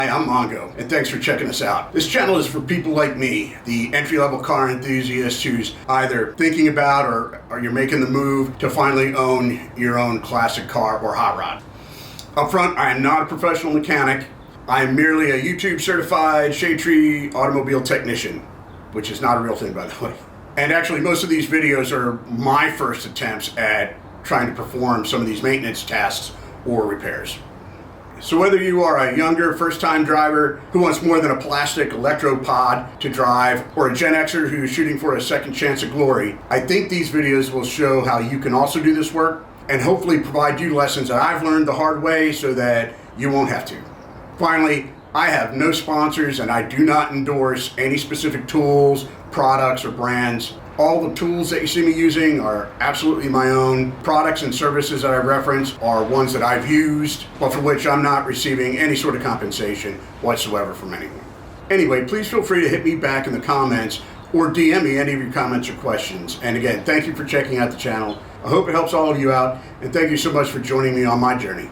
Hi, I'm Mongo, and thanks for checking us out. This channel is for people like me, the entry-level car enthusiast who's either thinking about or you're making the move to finally own your own classic car or hot rod. Up front, I am not a professional mechanic. I am merely a YouTube certified shade tree automobile technician, which is not a real thing, by the way. And actually, most of these videos are my first attempts at trying to perform some of these maintenance tasks or repairs. So whether you are a younger first-time driver who wants more than a plastic electro pod to drive, or a Gen Xer who's shooting for a second chance at glory, I think these videos will show how you can also do this work and hopefully provide you lessons that I've learned the hard way so that you won't have to. Finally, I have no sponsors and I do not endorse any specific tools, products, or brands. All the tools that you see me using are absolutely my own. Products and services that I reference are ones that I've used, but for which I'm not receiving any sort of compensation whatsoever from anyone. Anyway, please feel free to hit me back in the comments or DM me any of your comments or questions. And again, thank you for checking out the channel. I hope it helps all of you out, and thank you so much for joining me on my journey.